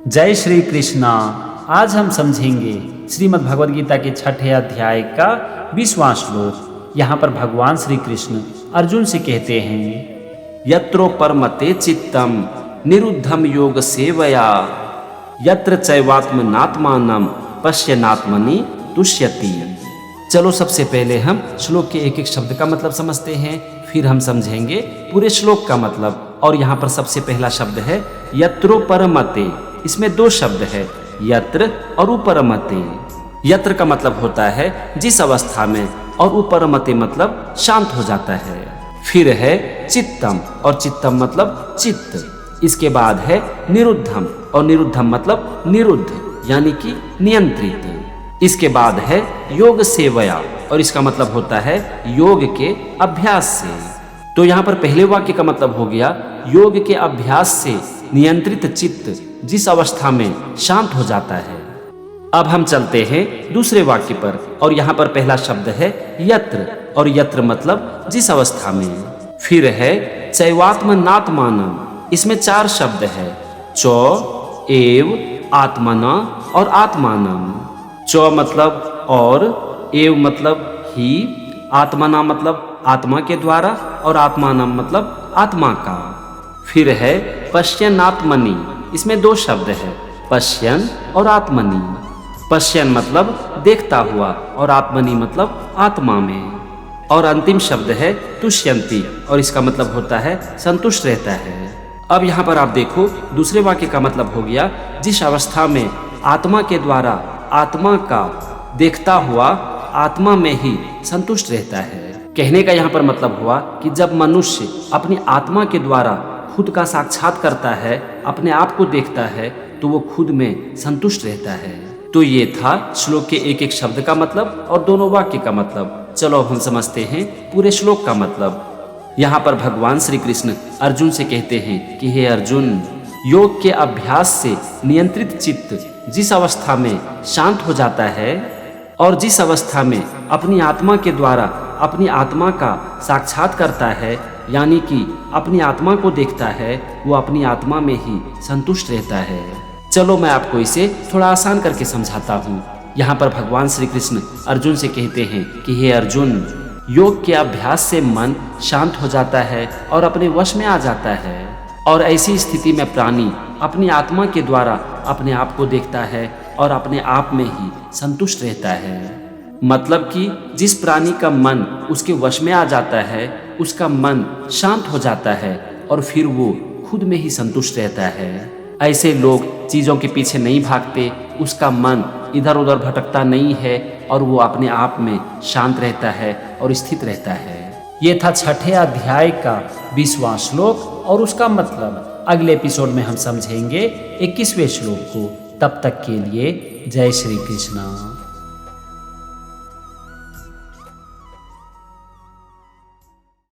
जय श्री कृष्णा। आज हम समझेंगे श्रीमद् भगवद गीता के 6ठे अध्याय का 20वां श्लोक। यहाँ पर भगवान श्री कृष्ण अर्जुन से कहते हैं, यत्रो परमते चित्तम निरुद्धम योग सेवया यत्र चैवात्मनात्मानं पश्यन्नात्मनि तुष्यति। चलो सबसे पहले हम श्लोक के एक एक शब्द का मतलब समझते हैं, फिर हम समझेंगे पूरे श्लोक का मतलब। और यहाँ पर सबसे पहला शब्द है यत्रो परमते। इसमें दो शब्द है, यत्र और उपरमते। यत्र का मतलब होता है जिस अवस्था में, और उपरमते मतलब शांत हो जाता है। फिर है चित्तम, और चित्तम मतलब चित्त। इसके बाद है निरुद्धम, और निरुद्धम मतलब निरुद्ध यानी कि नियंत्रित। इसके बाद है योग सेवया, और इसका मतलब होता है योग के अभ्यास से। तो यहाँ पर पहले वाक्य का मतलब हो गया योग के अभ्यास से नियंत्रित चित्त जिस अवस्था में शांत हो जाता है। अब हम चलते हैं दूसरे वाक्य पर, और यहाँ पर पहला शब्द है यत्र, और यत्र मतलब जिस अवस्था में। फिर है चैवात्मनात्मानं। इसमें चार शब्द है, चौ, एव, आत्मना और आत्मानं। चौ मतलब और, एव मतलब ही, आत्मना मतलब आत्मा के द्वारा, और आत्मानं मतलब आत्मा का। फिर है पश्यन्नात्मनि। इसमें दो शब्द है, पश्यन और आत्मनि। पश्यन मतलब देखता हुआ, और आत्मनि मतलब आत्मा में। और अंतिम शब्द है तुष्यन्ति, और इसका मतलब होता है संतुष्ट रहता है। अब यहाँ पर आप देखो दूसरे वाक्य का मतलब हो गया जिस अवस्था में आत्मा के द्वारा आत्मा का देखता हुआ आत्मा में ही संतुष्ट रहता है। कहने का यहाँ पर मतलब हुआ कि जब मनुष्य अपनी आत्मा के द्वारा खुद का साक्षात करता है, अपने आप को देखता है, तो वो खुद में संतुष्ट रहता है। तो ये था श्लोक के एक एक शब्द का मतलब और दोनों वाक्य का मतलब। चलो हम समझते हैं पूरे श्लोक का मतलब। यहाँ पर भगवान श्री कृष्ण अर्जुन से कहते हैं कि हे अर्जुन, योग के अभ्यास से नियंत्रित चित्त जिस अवस्था में शांत हो जाता है, और जिस अवस्था में अपनी आत्मा के द्वारा अपनी आत्मा का साक्षात करता है, यानी कि अपनी आत्मा को देखता है, वो अपनी आत्मा में ही संतुष्ट रहता है। चलो मैं आपको इसे थोड़ा आसान करके समझाता हूँ। यहाँ पर भगवान श्री कृष्ण अर्जुन से कहते हैं कि हे अर्जुन, योग के अभ्यास से मन शांत हो जाता है और अपने वश में आ जाता है, और ऐसी स्थिति में प्राणी अपनी आत्मा के द्वारा अपने आप को देखता है और अपने आप में ही संतुष्ट रहता है। मतलब कि जिस प्राणी का मन उसके वश में आ जाता है, उसका मन शांत हो जाता है और फिर वो खुद में ही संतुष्ट रहता है। ऐसे लोग चीज़ों के पीछे नहीं भागते, उसका मन इधर उधर भटकता नहीं है, और वो अपने आप में शांत रहता है और स्थित रहता है। ये था 6ठे अध्याय का 20वां श्लोक और उसका मतलब। अगले एपिसोड में हम समझेंगे 21वें श्लोक को। तब तक के लिए जय श्री कृष्णा।